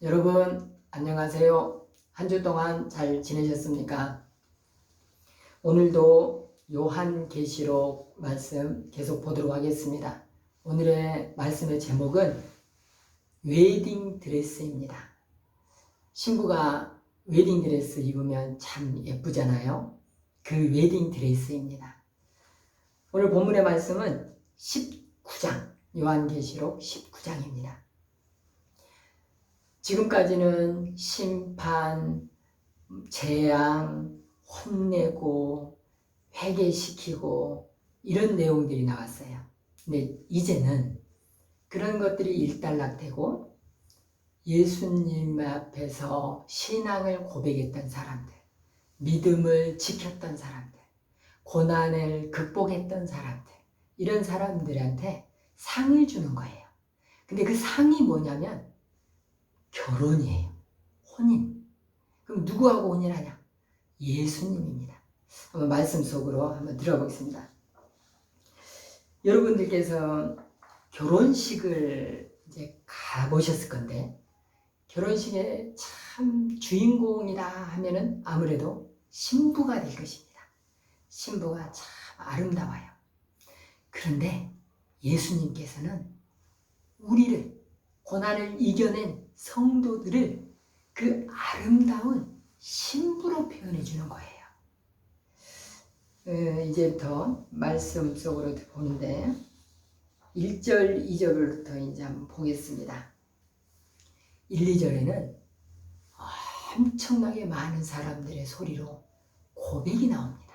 여러분 안녕하세요. 한 주 동안 잘 지내셨습니까? 오늘도 요한계시록 말씀 계속 보도록 하겠습니다. 오늘의 말씀의 제목은 웨딩 드레스입니다. 신부가 웨딩 드레스 입으면 참 예쁘잖아요. 그 웨딩 드레스입니다. 오늘 본문의 말씀은 19장, 요한계시록 19장입니다. 지금까지는 심판, 재앙, 혼내고 회개시키고 이런 내용들이 나왔어요. 근데 이제는 그런 것들이 일단락되고 예수님 앞에서 신앙을 고백했던 사람들, 믿음을 지켰던 사람들, 고난을 극복했던 사람들, 이런 사람들한테 상을 주는 거예요. 근데 그 상이 뭐냐면 결혼이에요. 혼인. 그럼 누구하고 혼인하냐? 예수님입니다. 한번 말씀 속으로 한번 들어보겠습니다. 여러분들께서 결혼식을 이제 가보셨을 건데, 결혼식에 참 주인공이다 하면은 아무래도 신부가 될 것입니다. 신부가 참 아름다워요. 그런데 예수님께서는 우리를, 고난을 이겨낸 성도들을 그 아름다운 신부로 표현해 주는 거예요. 이제부터 말씀 속으로 보는데 1절, 2절부터 이제 한번 보겠습니다. 1, 2절에는 엄청나게 많은 사람들의 소리로 고백이 나옵니다.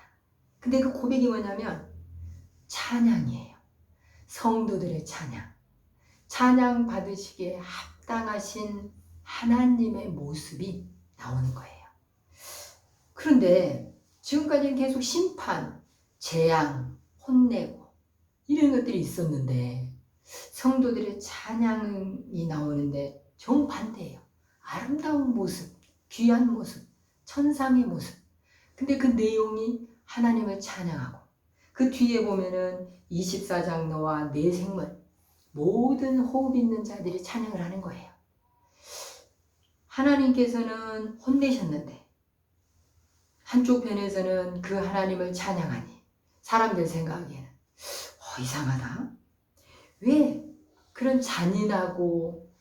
근데 그 고백이 뭐냐면 찬양이에요. 성도들의 찬양. 찬양 받으시기에 합당하신 하나님의 모습이 나오는 거예요. 그런데 지금까지는 계속 심판, 재앙, 혼내고 이런 것들이 있었는데 성도들의 찬양이 나오는데 정반대예요. 아름다운 모습, 귀한 모습, 천상의 모습. 근데 그 내용이 하나님을 찬양하고 그 뒤에 보면은 24장 노와 네 생물 모든 호흡 있는 자들이 찬양을 하는 거예요. 하나님께서는 혼내셨는데 한쪽 편에서는 그 하나님을 찬양하니 사람들 생각하기에는 이상하다. 왜 그런 잔인하고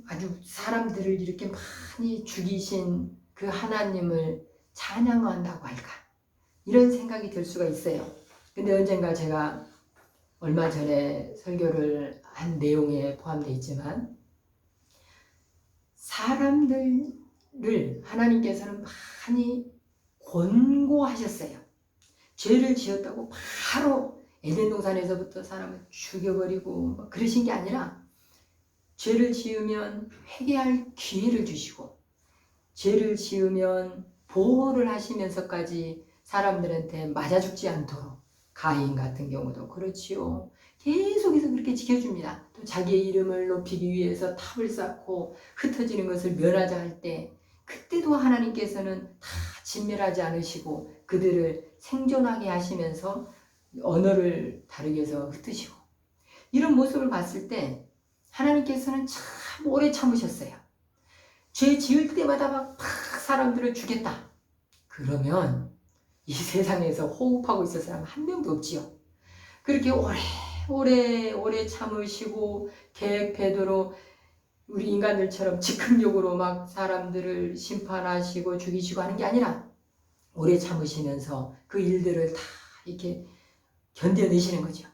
아주 사람들을 이렇게 많이 죽이신 그 하나님을 찬양한다고 할까? 이런 생각이 들 수가 있어요. 근데 언젠가 제가 얼마 전에 설교를 한 내용에 포함되어 있지만 사람들을 하나님께서는 많이 권고하셨어요. 죄를 지었다고 바로 에덴 동산에서부터 사람을 죽여버리고 그러신 게 아니라 죄를 지으면 회개할 기회를 주시고 죄를 지으면 보호를 하시면서까지 사람들한테 맞아 죽지 않도록 가인 같은 경우도 그렇지요. 계속해서 그렇게 지켜줍니다. 또 자기의 이름을 높이기 위해서 탑을 쌓고 흩어지는 것을 멸하자 할 때 그때도 하나님께서는 다 진멸하지 않으시고 그들을 생존하게 하시면서 언어를 다르게 해서 흩으시고 이런 모습을 봤을 때 하나님께서는 참 오래 참으셨어요. 죄 지을 때마다 막 사람들을 죽였다. 그러면 이 세상에서 호흡하고 있을 사람 한 명도 없지요. 그렇게 오래 참으시고 계획대로 우리 인간들처럼 즉흥적으로 막 사람들을 심판하시고 죽이시고 하는 게 아니라 오래 참으시면서 그 일들을 다 이렇게 견뎌내시는 거죠.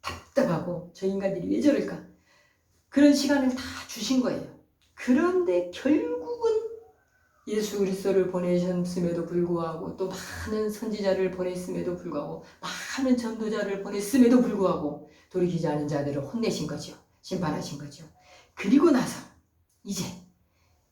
답답하고 저 인간들이 왜 저럴까? 그런 시간을 다 주신 거예요. 그런데 결국은 예수 그리스도를 보내셨음에도 불구하고 또 많은 선지자를 보냈음에도 불구하고 많은 전도자를 보냈음에도 불구하고 돌이키지 않은 자들을 혼내신 거죠. 심판하신 거죠. 그리고 나서 이제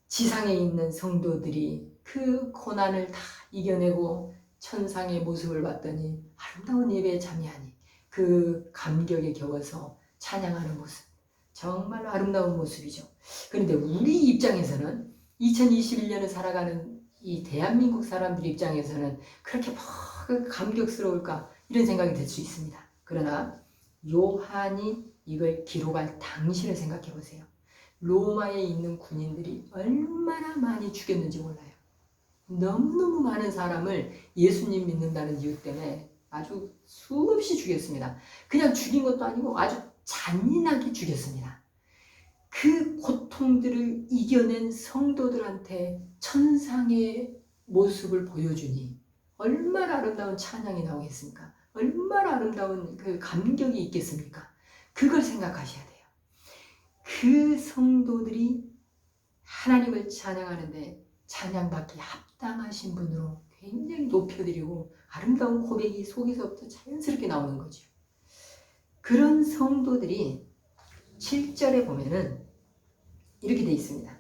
지상에 있는 성도들이 그 고난을 다 이겨내고 천상의 모습을 봤더니 아름다운 예배에 참여하니 그 감격에 겨워서 찬양하는 모습, 정말 아름다운 모습이죠. 그런데 우리 입장에서는 2021년을 살아가는 이 대한민국 사람들 입장에서는 그렇게 감격스러울까 이런 생각이 들 수 있습니다. 그러나 요한이 이걸 기록할 당시를 생각해 보세요. 로마에 있는 군인들이 얼마나 많이 죽였는지 몰라요. 너무너무 많은 사람을 예수님 믿는다는 이유 때문에 아주 수없이 죽였습니다. 그냥 죽인 것도 아니고 아주 잔인하게 죽였습니다. 그 고통들을 이겨낸 성도들한테 천상의 모습을 보여주니 얼마나 아름다운 찬양이 나오겠습니까? 얼마나 아름다운 그 감격이 있겠습니까? 그걸 생각하셔야 돼요. 그 성도들이 하나님을 찬양하는데 찬양받기 합당하신 분으로 굉장히 높여드리고 아름다운 고백이 속에서부터 자연스럽게 나오는 거죠. 그런 성도들이 7절에 보면은 이렇게 돼 있습니다.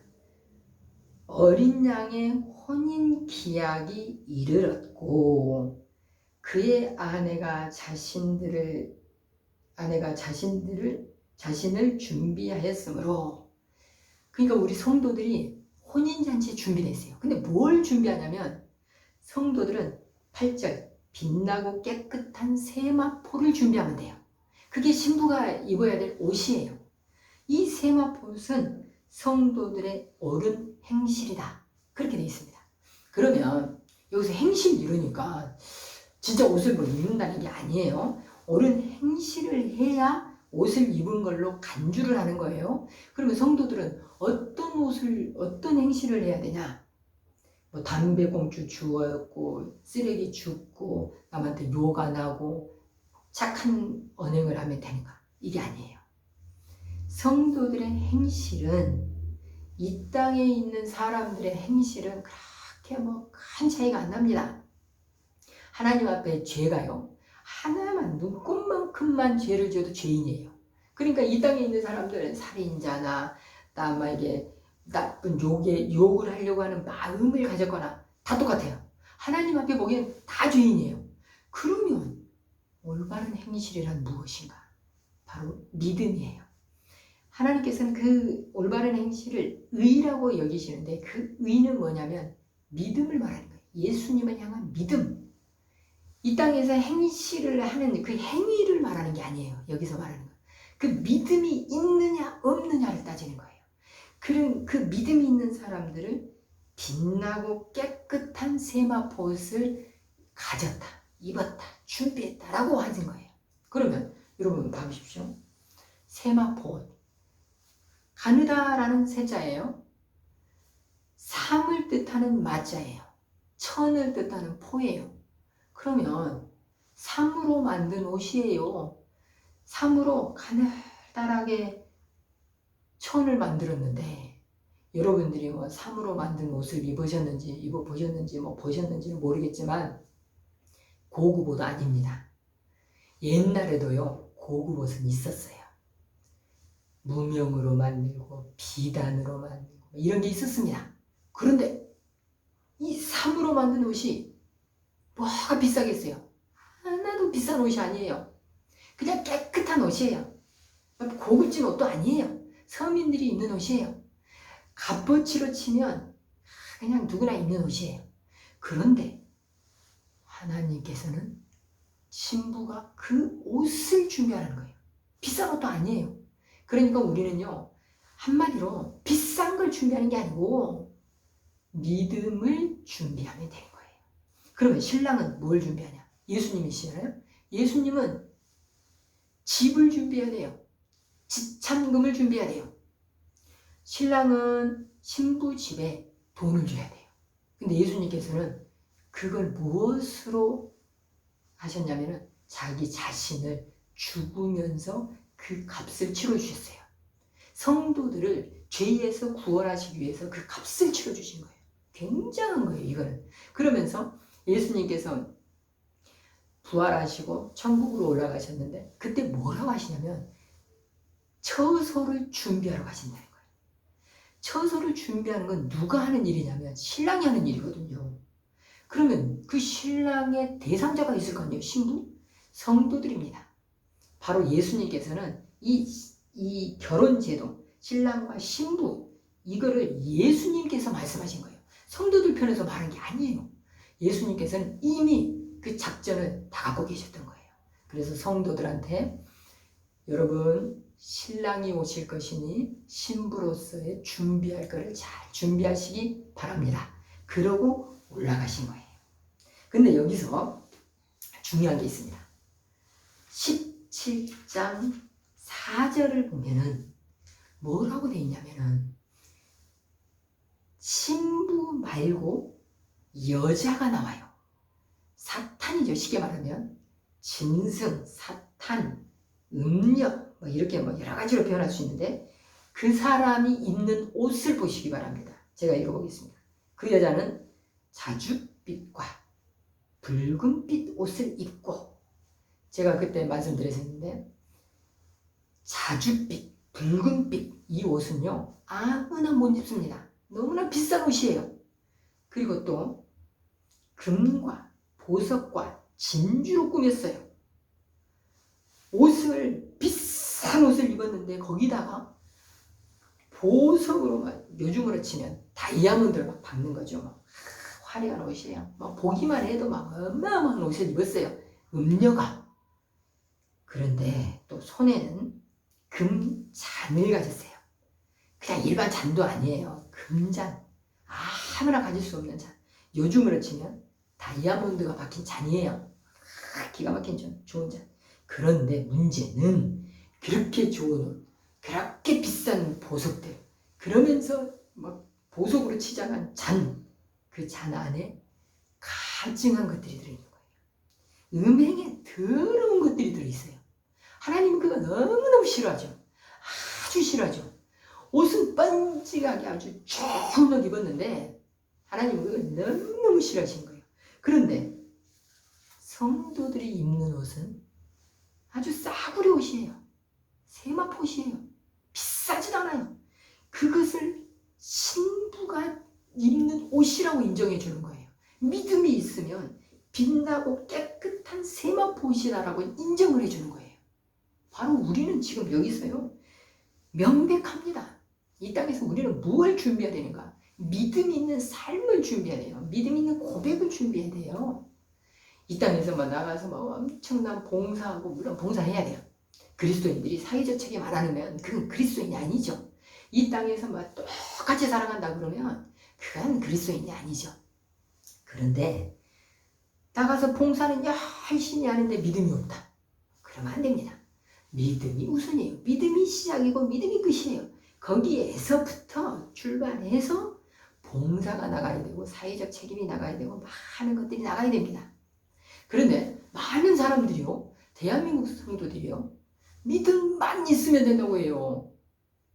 어린 양의 혼인 기약이 이르렀고 그의 자신을 준비하였으므로. 그러니까 우리 성도들이 혼인잔치 준비됐어요. 근데 뭘 준비하냐면 성도들은 8절 빛나고 깨끗한 세마포를 준비하면 돼요. 그게 신부가 입어야 될 옷이에요. 이 세마포는 성도들의 옳은 행실이다. 그렇게 되어 있습니다. 그러면 여기서 행실 이러니까 진짜 옷을 뭐 입는다는 게 아니에요. 옳은 행실을 해야 옷을 입은 걸로 간주를 하는 거예요. 그러면 성도들은 어떤 행실을 해야 되냐? 뭐 담배꽁초 주웠고 쓰레기 줍고 남한테 욕 안 하고 착한 언행을 하면 되는가? 이게 아니에요. 성도들의 행실은 이 땅에 있는 사람들의 행실은 그렇게 뭐 큰 차이가 안 납니다. 하나님 앞에 죄가요. 하나만 눈꼽만큼만 죄를 지어도 죄인이에요. 그러니까 이 땅에 있는 사람들은 살인자나 남에게 나쁜 욕을 하려고 하는 마음을 가졌거나 다 똑같아요. 하나님 앞에 보기엔 다 죄인이에요. 그러면 올바른 행실이란 무엇인가? 바로 믿음이에요. 하나님께서는 그 올바른 행실을 의라고 여기시는데 그 의는 뭐냐면 믿음을 말하는 거예요. 예수님을 향한 믿음. 이 땅에서 행실을 하는 그 행위를 말하는 게 아니에요. 여기서 말하는 거. 그 믿음이 있느냐 없느냐를 따지는 거예요. 그 믿음이 있는 사람들을 빛나고 깨끗한 세마포옷을 가졌다, 입었다, 준비했다라고 하는 거예요. 그러면 여러분 봐보십시오. 세마포옷. 가느다라는 세자예요. 삼을 뜻하는 마자예요. 천을 뜻하는 포예요. 그러면 삼으로 만든 옷이에요. 삼으로 가느다랗게 천을 만들었는데 여러분들이 뭐 삼으로 만든 옷을 입어보셨는지 뭐 보셨는지 모르겠지만 고급 옷 아닙니다. 옛날에도요 고급 옷은 있었어요. 무명으로 만들고 비단으로 만들고 이런 게 있었습니다. 그런데 이 삼으로 만든 옷이 뭐가 비싸겠어요? 하나도 비싼 옷이 아니에요. 그냥 깨끗한 옷이에요. 고급진 옷도 아니에요. 서민들이 입는 옷이에요. 값어치로 치면 그냥 누구나 입는 옷이에요. 그런데 하나님께서는 신부가 그 옷을 준비하는 거예요. 비싼 옷도 아니에요. 그러니까 우리는요 한마디로 비싼 걸 준비하는 게 아니고 믿음을 준비하면 되는 거예요. 그러면 신랑은 뭘 준비하냐? 예수님이시잖아요. 예수님은 집을 준비해야 돼요. 지참금을 준비해야 돼요. 신랑은 신부 집에 돈을 줘야 돼요. 근데 예수님께서는 그걸 무엇으로 하셨냐면은 자기 자신을 죽으면서 그 값을 치러주셨어요. 성도들을 죄에서 구원하시기 위해서 그 값을 치러주신 거예요. 굉장한 거예요, 이거는. 그러면서 예수님께서 부활하시고 천국으로 올라가셨는데 그때 뭐라고 하시냐면 처소를 준비하러 가신다는 거예요. 처소를 준비하는 건 누가 하는 일이냐면 신랑이 하는 일이거든요. 그러면 그 신랑의 대상자가 있을 거 아니에요? 신부? 성도들입니다. 바로 예수님께서는 이 결혼제도, 신랑과 신부, 이거를 예수님께서 말씀하신 거예요. 성도들 편에서 말한 게 아니에요. 예수님께서는 이미 그 작전을 다 갖고 계셨던 거예요. 그래서 성도들한테 여러분 신랑이 오실 것이니 신부로서의 준비할 것을 잘 준비하시기 바랍니다. 그러고 올라가신 거예요. 근데 여기서 중요한 게 있습니다. 17장 4절을 보면은 뭐라고 되어 있냐면은 신부 말고 여자가 나와요. 사탄이죠. 쉽게 말하면 짐승, 사탄, 음녀 뭐 이렇게 뭐 여러 가지로 표현할 수 있는데 그 사람이 입는 옷을 보시기 바랍니다. 제가 읽어보겠습니다. 그 여자는 자줏빛과 붉은빛 옷을 입고, 제가 그때 말씀드렸었는데 자줏빛, 붉은빛 이 옷은요 아무나 못 입습니다. 너무나 비싼 옷이에요. 그리고 또 금과 보석과 진주로 꾸몄어요. 옷을 비싼 옷을 입었는데 거기다가 보석으로 막 요즘으로 치면 다이아몬드를 막 박는 거죠. 막 화려한 옷이에요. 막 보기만 해도 막 어마어마한 옷을 입었어요. 음녀가. 그런데 또 손에는 금잔을 가졌어요. 그냥 일반 잔도 아니에요. 금잔. 아무나 가질 수 없는 잔. 요즘으로 치면 다이아몬드가 박힌 잔이에요. 기가 막힌 좋은 잔. 그런데 문제는 그렇게 좋은 옷, 그렇게 비싼 보석들, 그러면서 막 보석으로 치장한 잔, 그 잔 안에 가증한 것들이 들어있는 거예요. 음행에 더러운 것들이 들어있어요. 하나님은 그거 너무너무 싫어하죠. 아주 싫어하죠. 옷은 번지하게 아주 좋은 옷 입었는데 하나님은 그걸 너무너무 싫어하신 거예요. 그런데 성도들이 입는 옷은 아주 싸구려 옷이에요. 세마포 옷이에요. 비싸지도 않아요. 그것을 신부가 입는 옷이라고 인정해 주는 거예요. 믿음이 있으면 빛나고 깨끗한 세마포 옷이다라고 인정을 해주는 거예요. 바로 우리는 지금 여기서요 명백합니다. 이 땅에서 우리는 무엇을 준비해야 되는가? 믿음 있는 삶을 준비해야 돼요. 믿음 있는 고백을 준비해야 돼요. 이 땅에서 막 나가서 막 엄청난 봉사하고, 물론 봉사해야 돼요. 그리스도인들이 사회적 책임 안 하면 그건 그리스도인이 아니죠. 이 땅에서 막 똑같이 살아간다 그러면 그건 그리스도인이 아니죠. 그런데 나가서 봉사는 열심히 하는데 믿음이 없다. 그러면 안 됩니다. 믿음이 우선이에요. 믿음이 시작이고 믿음이 끝이에요. 거기에서부터 출발해서 봉사가 나가야 되고 사회적 책임이 나가야 되고 많은 것들이 나가야 됩니다. 그런데 많은 사람들이요, 대한민국 성도들이요, 믿음만 있으면 된다고 해요.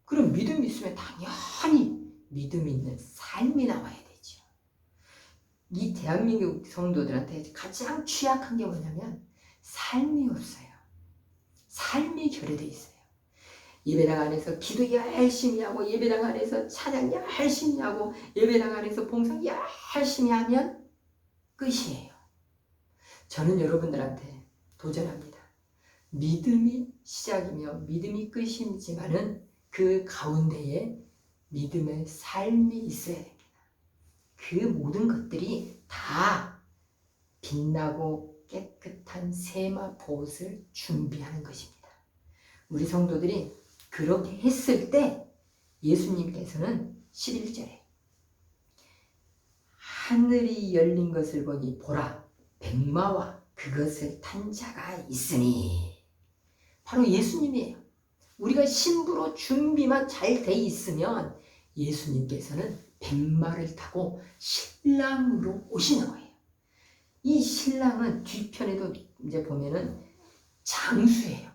그럼 믿음이 있으면 당연히 믿음 있는 삶이 나와야 되죠. 이 대한민국 성도들한테 가장 취약한 게 뭐냐면 삶이 없어요. 삶이 결여되어 있어요. 예배당 안에서 기도 열심히 하고, 예배당 안에서 찬양 열심히 하고, 예배당 안에서 봉사 열심히 하면 끝이에요. 저는 여러분들한테 도전합니다. 믿음이 시작이며 믿음이 끝이지만은 그 가운데에 믿음의 삶이 있어야 됩니다. 그 모든 것들이 다 빛나고 깨끗한 세마포 옷을 준비하는 것입니다. 우리 성도들이 그렇게 했을 때 예수님께서는 11절에 하늘이 열린 것을 보니 보라 백마와 그것을 탄 자가 있으니, 바로 예수님이에요. 우리가 신부로 준비만 잘 돼 있으면 예수님께서는 백마를 타고 신랑으로 오시는 거예요. 이 신랑은 뒤편에도 이제 보면은 장수예요.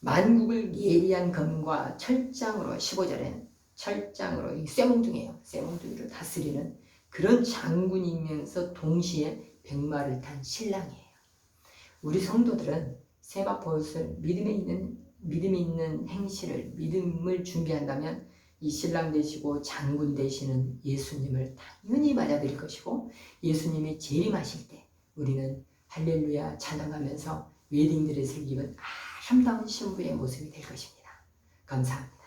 만국을 예리한 검과 철장으로, 15절에는 철장으로, 이 쇠몽둥이에요. 쇠몽둥이를 다스리는 그런 장군이면서 동시에 백마를 탄 신랑이에요. 우리 성도들은 세마포옷을 믿음이 있는 행실을, 믿음을 준비한다면 이 신랑 되시고 장군 되시는 예수님을 당연히 맞아들일 것이고, 예수님이 재림하실 때 우리는 할렐루야 찬양하면서 웨딩드레스를 입은 아름다운 신부의 모습이 될 것입니다. 감사합니다.